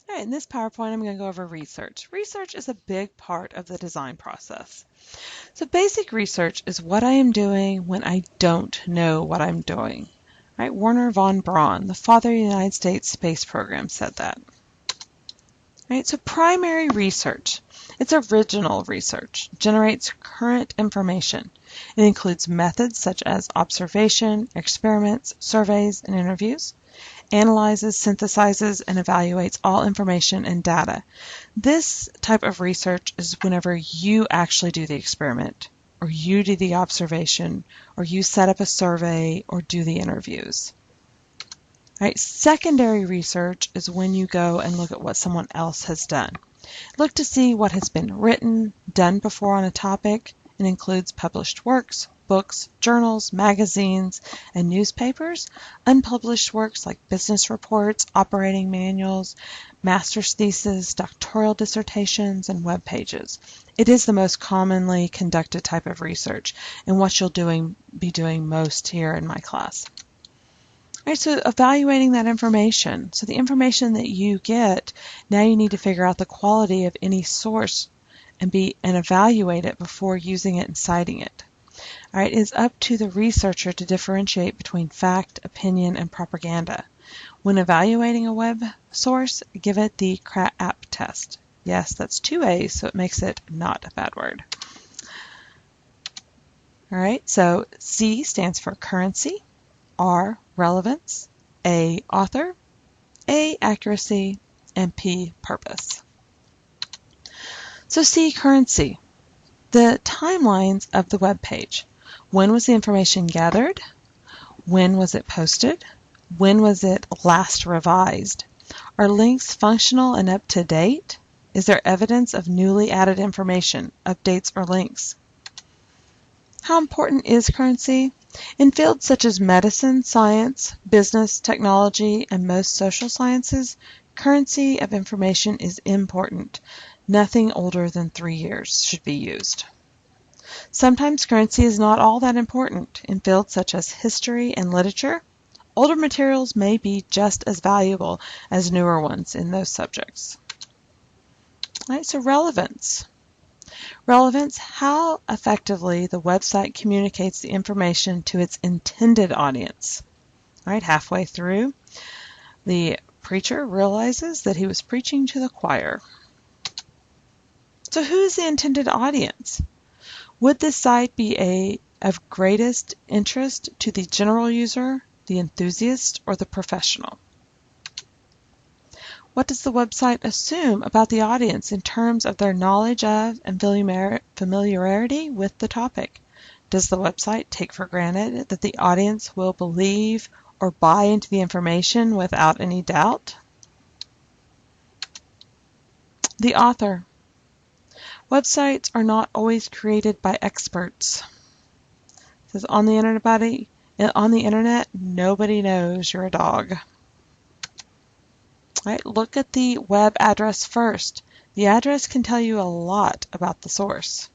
All right, in this PowerPoint, I'm going to go over research. Research is a big part of the design process. So basic research is what I am doing when I don't know what I'm doing. Right? Wernher von Braun, the father of the United States space program, said that. Right? So primary research, it's original research, generates current information. It includes methods such as observation, experiments, surveys, and interviews. Analyzes, synthesizes, and evaluates all information and data. This type of research is whenever you actually do the experiment, or you do the observation, or you set up a survey, or do the interviews. Right? Secondary research is when you go and look at what someone else has done. Look to see what has been written, done before on a topic. It includes published works, books, journals, magazines, and newspapers, unpublished works like business reports, operating manuals, master's theses, doctoral dissertations, and web pages. It is the most commonly conducted type of research and what you'll be doing most here in my class. All right, so evaluating that information. So the information that you get, now you need to figure out the quality of any source and evaluate it before using it and citing it. All right, it's up to the researcher to differentiate between fact, opinion, and propaganda. When evaluating a web source, give it the CRAAP test. Yes, that's 2 A's, so it makes it not a bad word. All right, so C stands for currency, R, relevance, A, author, A, accuracy, and P, purpose. So C, currency, the timelines of the web page. When was the information gathered? When was it posted? When was it last revised? Are links functional and up to date? Is there evidence of newly added information, updates, or links? How important is currency? In fields such as medicine, science, business, technology, and most social sciences, currency of information is important. Nothing older than 3 years should be used. Sometimes currency is not all that important. In fields such as history and literature, older materials may be just as valuable as newer ones in those subjects. All right, so relevance. Relevance, how effectively the website communicates the information to its intended audience. All right, halfway through, the preacher realizes that he was preaching to the choir. So who is the intended audience? Would this site be of greatest interest to the general user, the enthusiast, or the professional? What does the website assume about the audience in terms of their knowledge of and familiarity with the topic? Does the website take for granted that the audience will believe or buy into the information without any doubt? The author. Websites are not always created by experts. It says on the internet, nobody knows you're a dog. All right, look at the web address first. The address can tell you a lot about the source.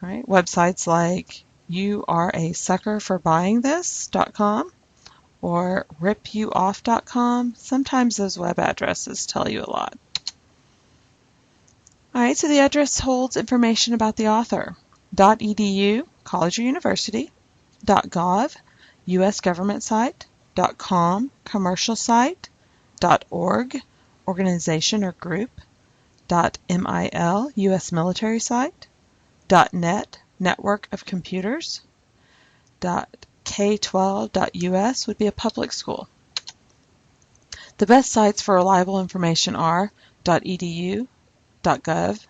All right, websites like youareasuckerforbuyingthis.com or ripuoff.com, sometimes those web addresses tell you a lot. All right, so the address holds information about the author. .edu, college or university. .gov, U.S. government site. .com, commercial site. .org, organization or group. .mil, U.S. military site. .net, network of computers. .k12.us would be a public school. The best sites for reliable information are .edu, .gov,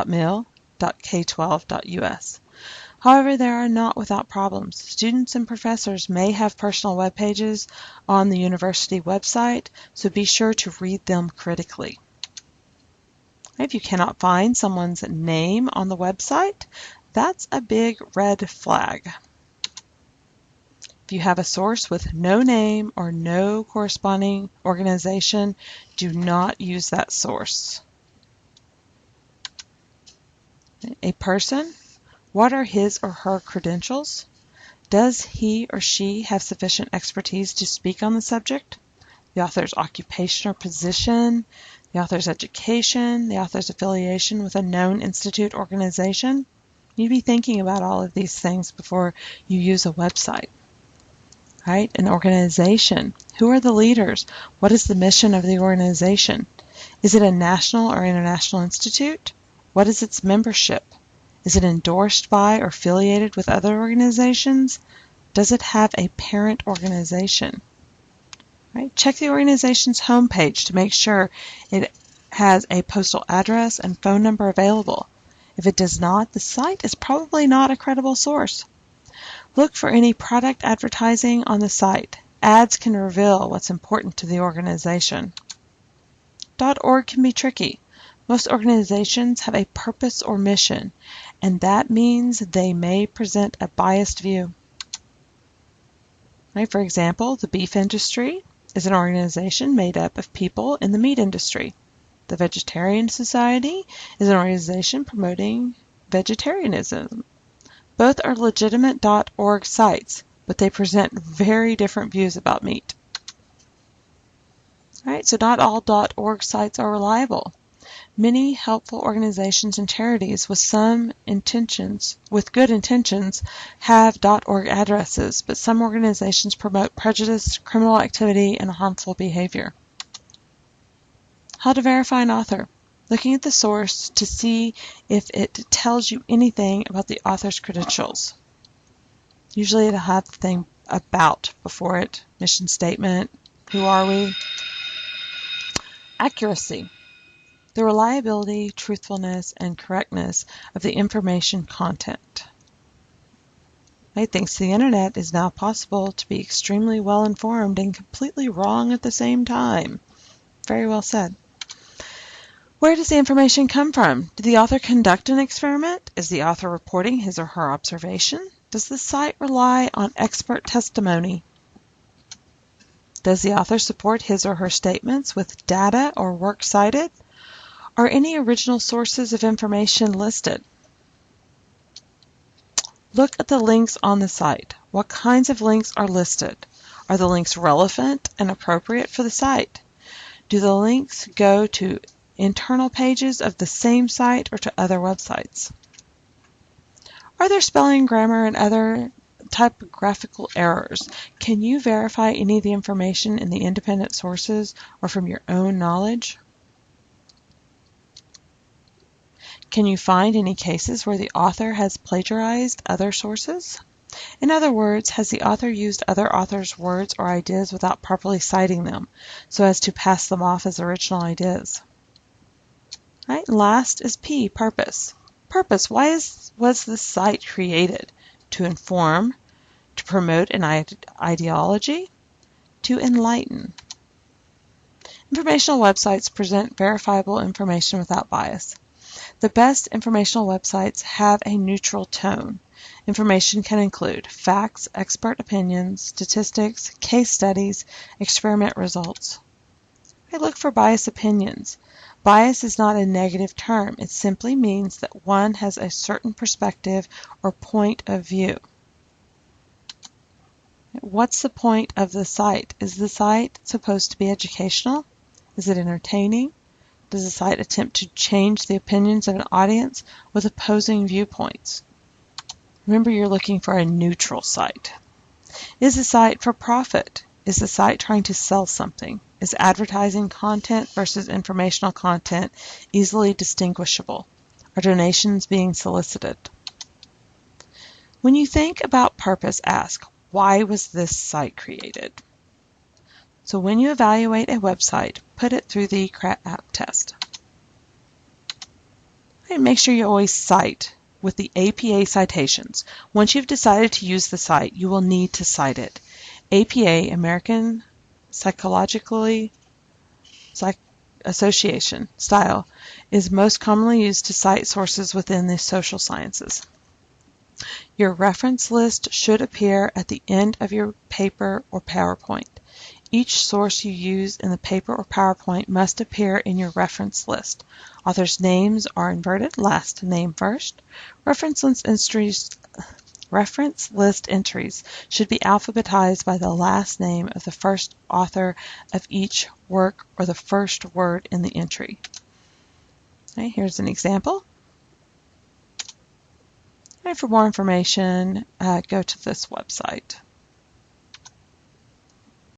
.mil, .k12.us. However, they are not without problems. Students and professors may have personal web pages on the university website, so be sure to read them critically. If you cannot find someone's name on the website, that's a big red flag. If you have a source with no name or no corresponding organization, do not use that source. A person, what are his or her credentials? Does he or she have sufficient expertise to speak on the subject? The author's occupation or position, the author's education, the author's affiliation with a known institute organization. You'd be thinking about all of these things before you use a website. Right? An organization. Who are the leaders? What is the mission of the organization? Is it a national or international institute? What is its membership? Is it endorsed by or affiliated with other organizations? Does it have a parent organization? Right? Check the organization's homepage to make sure it has a postal address and phone number available. If it does not, the site is probably not a credible source. Look for any product advertising on the site. Ads can reveal what's important to the organization. .org can be tricky. Most organizations have a purpose or mission, and that means they may present a biased view. Right, for example, the beef industry is an organization made up of people in the meat industry. The Vegetarian Society is an organization promoting vegetarianism. Both are legitimate .org sites, but they present very different views about meat. Right, so not all .org sites are reliable. Many helpful organizations and charities with good intentions have .org addresses, but some organizations promote prejudice, criminal activity, and harmful behavior. How to verify an author. Looking at the source to see if it tells you anything about the author's credentials. Usually it'll have the thing about before it, mission statement, who are we? Accuracy. The reliability, truthfulness, and correctness of the information content. Right? Thanks to the internet, it is now possible to be extremely well informed and completely wrong at the same time. Very well said. Where does the information come from? Did the author conduct an experiment? Is the author reporting his or her observation? Does the site rely on expert testimony? Does the author support his or her statements with data or work cited? Are any original sources of information listed? Look at the links on the site. What kinds of links are listed? Are the links relevant and appropriate for the site? Do the links go to internal pages of the same site or to other websites? Are there spelling, grammar, and other typographical errors? Can you verify any of the information in the independent sources or from your own knowledge? Can you find any cases where the author has plagiarized other sources? In other words, has the author used other authors' words or ideas without properly citing them, so as to pass them off as original ideas? Right? Last is P, purpose. Purpose. Why was this site created? To inform, to promote an ideology, to enlighten. Informational websites present verifiable information without bias. The best informational websites have a neutral tone. Information can include facts, expert opinions, statistics, case studies, experiment results. I look for biased opinions. Bias is not a negative term. It simply means that one has a certain perspective or point of view. What's the point of the site? Is the site supposed to be educational? Is it entertaining? Does the site attempt to change the opinions of an audience with opposing viewpoints? Remember, you're looking for a neutral site. Is the site for profit? Is the site trying to sell something? Is advertising content versus informational content easily distinguishable? Are donations being solicited? When you think about purpose, ask, why was this site created? So when you evaluate a website, put it through the CRAAP test. And make sure you always cite with the APA citations. Once you've decided to use the site, you will need to cite it. APA, American Psychological Association style, is most commonly used to cite sources within the social sciences. Your reference list should appear at the end of your paper or PowerPoint. Each source you use in the paper or PowerPoint must appear in your reference list. Authors' names are inverted, last name first. Reference Reference list entries should be alphabetized by the last name of the first author of each work or the first word in the entry. Okay, here's an example. And for more information, go to this website.